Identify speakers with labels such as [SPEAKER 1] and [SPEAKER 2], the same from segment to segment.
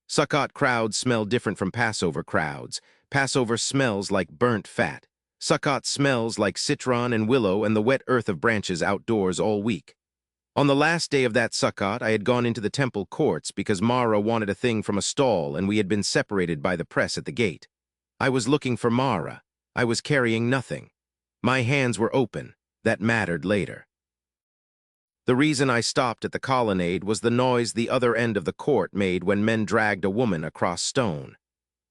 [SPEAKER 1] Sukkot crowds smell different from Passover crowds. Passover smells like burnt fat. Sukkot smells like citron and willow and the wet earth of branches outdoors all week. On the last day of that Sukkot, I had gone into the temple courts because Mara wanted a thing from a stall and we had been separated by the press at the gate. I was looking for Mara. I was carrying nothing. My hands were open. That mattered later. The reason I stopped at the colonnade was the noise the other end of the court made when men dragged a woman across stone.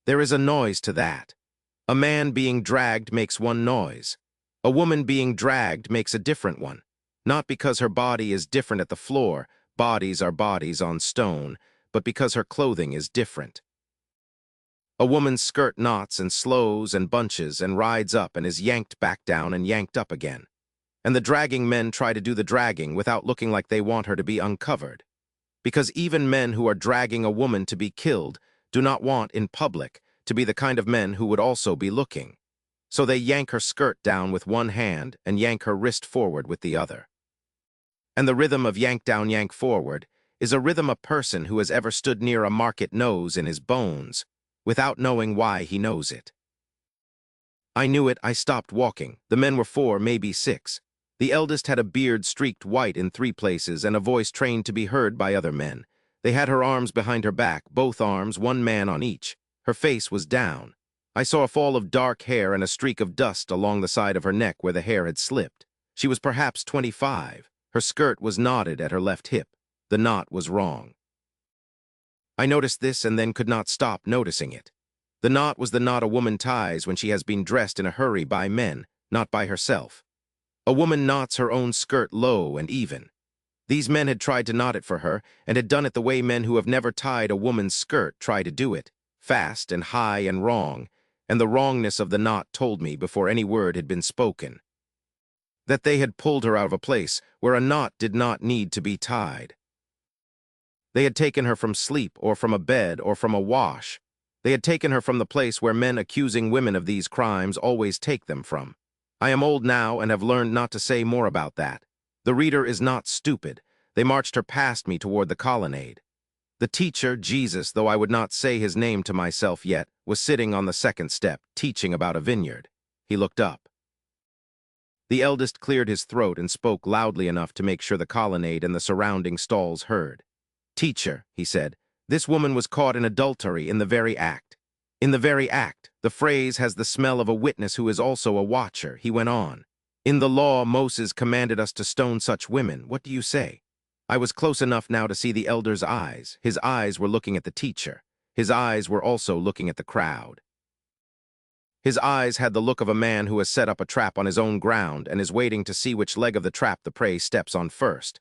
[SPEAKER 1] There is a noise to that. A man being dragged makes one noise. A woman being dragged makes a different one. Not because her body is different at the floor, bodies are bodies on stone, but because her clothing is different. A woman's skirt knots and slows and bunches and rides up and is yanked back down and yanked up again. And the dragging men try to do the dragging without looking like they want her to be uncovered. Because even men who are dragging a woman to be killed do not want, in public, to be the kind of men who would also be looking. So they yank her skirt down with one hand and yank her wrist forward with the other. And the rhythm of yank down, yank forward is a rhythm a person who has ever stood near a market knows in his bones, without knowing why he knows it. I knew it. I stopped walking. The men were 4, maybe 6. The eldest had a beard streaked white in 3 places and a voice trained to be heard by other men. They had her arms behind her back, both arms, one man on each. Her face was down. I saw a fall of dark hair and a streak of dust along the side of her neck where the hair had slipped. She was perhaps 25. Her skirt was knotted at her left hip. The knot was wrong. I noticed this and then could not stop noticing it. The knot was the knot a woman ties when she has been dressed in a hurry by men, not by herself. A woman knots her own skirt low and even. These men had tried to knot it for her and had done it the way men who have never tied a woman's skirt try to do it, fast and high and wrong, and the wrongness of the knot told me before any word had been spoken. That they had pulled her out of a place where a knot did not need to be tied. They had taken her from sleep or from a bed or from a wash. They had taken her from the place where men accusing women of these crimes always take them from. I am old now and have learned not to say more about that. The reader is not stupid. They marched her past me toward the colonnade. The teacher, Jesus, though I would not say his name to myself yet, was sitting on the 2nd step, teaching about a vineyard. He looked up. The eldest cleared his throat and spoke loudly enough to make sure the colonnade and the surrounding stalls heard. "Teacher," he said, "this woman was caught in adultery in the very act. In the very act. The phrase has the smell of a witness who is also a watcher," he went on. "In the law, Moses commanded us to stone such women. What do you say?" I was close enough now to see the elder's eyes. His eyes were looking at the teacher. His eyes were also looking at the crowd. His eyes had the look of a man who has set up a trap on his own ground and is waiting to see which leg of the trap the prey steps on first.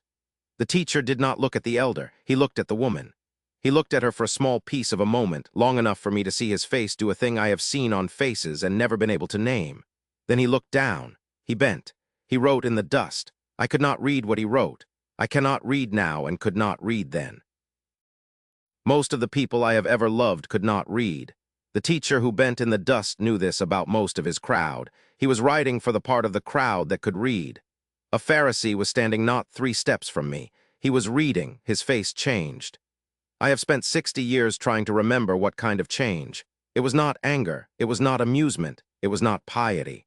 [SPEAKER 1] The teacher did not look at the elder. He looked at the woman. He looked at her for a small piece of a moment, long enough for me to see his face do a thing I have seen on faces and never been able to name. Then he looked down. He bent. He wrote in the dust. I could not read what he wrote. I cannot read now and could not read then. Most of the people I have ever loved could not read. The teacher who bent in the dust knew this about most of his crowd. He was writing for the part of the crowd that could read. A Pharisee was standing not 3 steps from me. He was reading. His face changed. I have spent 60 years trying to remember what kind of change. It was not anger. It was not amusement. It was not piety.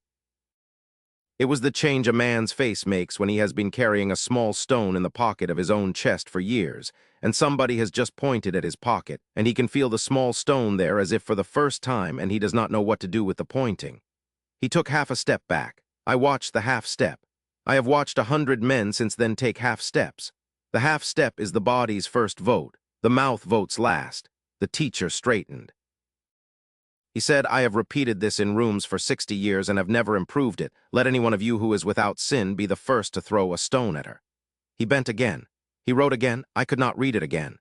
[SPEAKER 1] It was the change a man's face makes when he has been carrying a small stone in the pocket of his own chest for years, and somebody has just pointed at his pocket, and he can feel the small stone there as if for the first time, and he does not know what to do with the pointing. He took half a step back. I watched the half step. I have watched 100 men since then take half steps. The half step is the body's first vote. The mouth votes last. The teacher straightened. He said, I have repeated this in rooms for 60 years and have never improved it. Let any one of you who is without sin be the first to throw a stone at her. He bent again. He wrote again. I could not read it again.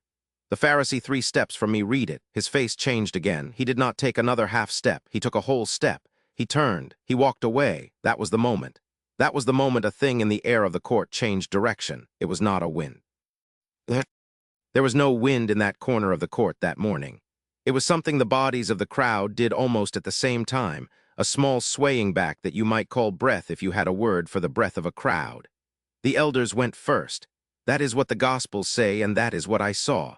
[SPEAKER 1] The Pharisee 3 steps from me read it. His face changed again. He did not take another half step. He took a whole step. He turned. He walked away. That was the moment. That was the moment a thing in the air of the court changed direction. It was not a wind. There was no wind in that corner of the court that morning. It was something the bodies of the crowd did almost at the same time, a small swaying back that you might call breath if you had a word for the breath of a crowd. The elders went first. That is what the Gospels say, and that is what I saw.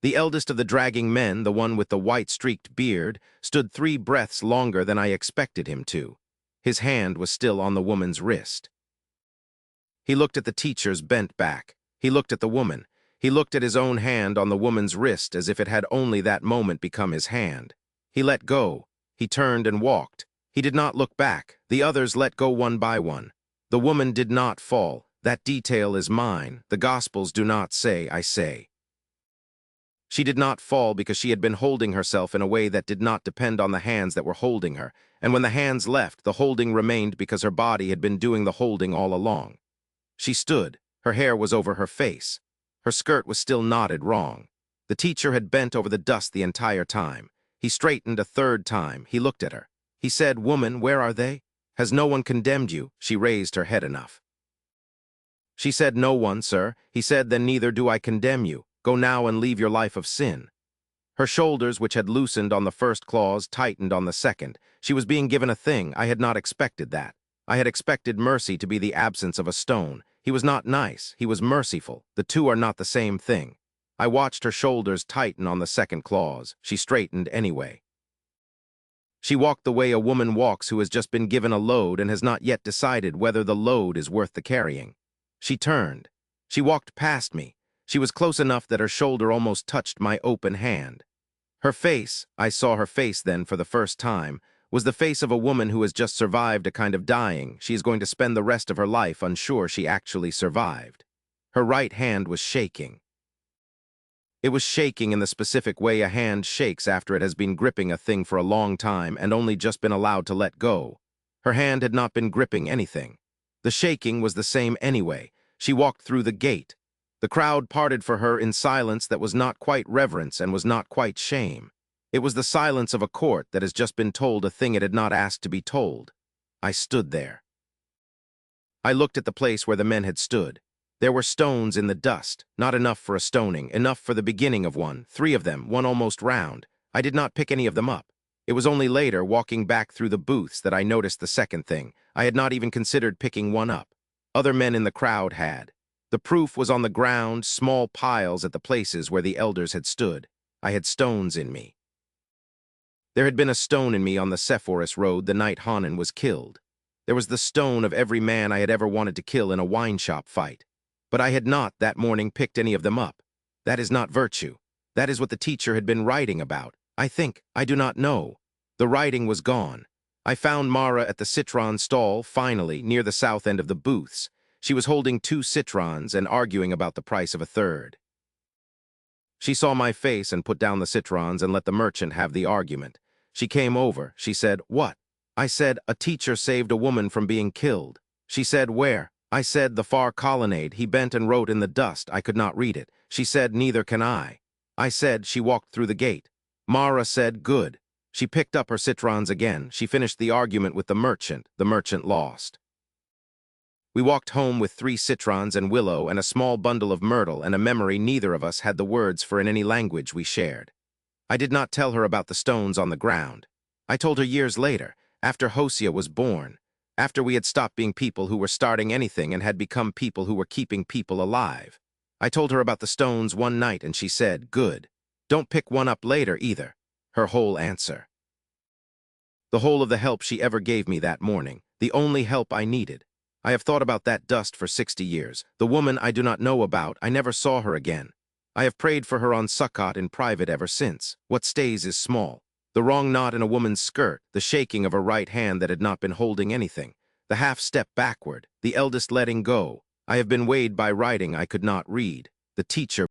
[SPEAKER 1] The eldest of the dragging men, the one with the white-streaked beard, stood 3 breaths longer than I expected him to. His hand was still on the woman's wrist. He looked at the teacher's bent back. He looked at the woman. He looked at his own hand on the woman's wrist as if it had only that moment become his hand. He let go. He turned and walked. He did not look back. The others let go one by one. The woman did not fall. That detail is mine. The Gospels do not say, I say. She did not fall because she had been holding herself in a way that did not depend on the hands that were holding her, and when the hands left, the holding remained because her body had been doing the holding all along. She stood. Her hair was over her face. Her skirt was still knotted wrong. The teacher had bent over the dust the entire time. He straightened a 3rd time. He looked at her. He said, "Woman, where are they? Has no one condemned you?" She raised her head enough. She said, "No one, sir." He said, "Then neither do I condemn you. Go now and leave your life of sin." Her shoulders, which had loosened on the first clause, tightened on the second. She was being given a thing. I had not expected that. I had expected mercy to be the absence of a stone. He was not nice. He was merciful. The two are not the same thing. I watched her shoulders tighten on the second clause. She straightened anyway. She walked the way a woman walks who has just been given a load and has not yet decided whether the load is worth the carrying. She turned. She walked past me. She was close enough that her shoulder almost touched my open hand. Her face, I saw her face then for the first time, was the face of a woman who has just survived a kind of dying. She is going to spend the rest of her life unsure she actually survived. Her right hand was shaking. It was shaking in the specific way a hand shakes after it has been gripping a thing for a long time and only just been allowed to let go. Her hand had not been gripping anything. The shaking was the same anyway. She walked through the gate. The crowd parted for her in silence that was not quite reverence and was not quite shame. It was the silence of a court that has just been told a thing it had not asked to be told. I stood there. I looked at the place where the men had stood. There were stones in the dust, not enough for a stoning, enough for the beginning of one, 3 of them, one almost round. I did not pick any of them up. It was only later, walking back through the booths, that I noticed the second thing. I had not even considered picking one up. Other men in the crowd had. The proof was on the ground, small piles at the places where the elders had stood. I had stones in me. There had been a stone in me on the Sepphoris Road the night Hanan was killed. There was the stone of every man I had ever wanted to kill in a wine shop fight. But I had not, that morning, picked any of them up. That is not virtue. That is what the teacher had been writing about. I think. I do not know. The writing was gone. I found Mara at the citron stall, finally, near the south end of the booths. She was holding 2 citrons and arguing about the price of a 3rd. She saw my face and put down the citrons and let the merchant have the argument. She came over. She said, "What?" I said, "A teacher saved a woman from being killed." She said, "Where?" I said, "The far colonnade." He bent and wrote in the dust. I could not read it. She said, "Neither can I." I said, "She walked through the gate." Mara said, "Good." She picked up her citrons again. She finished the argument with the merchant. The merchant lost. We walked home with 3 citrons and willow and a small bundle of myrtle and a memory neither of us had the words for in any language we shared. I did not tell her about the stones on the ground. I told her years later, after Hosea was born, after we had stopped being people who were starting anything and had become people who were keeping people alive. I told her about the stones one night and she said, "Good. Don't pick one up later either." Her whole answer. The whole of the help she ever gave me that morning, the only help I needed. I have thought about that dust for 60 years. The woman I do not know about, I never saw her again. I have prayed for her on Sukkot in private ever since. What stays is small. The wrong knot in a woman's skirt, the shaking of her right hand that had not been holding anything, the half-step backward, the eldest letting go. I have been weighed by writing I could not read. The teacher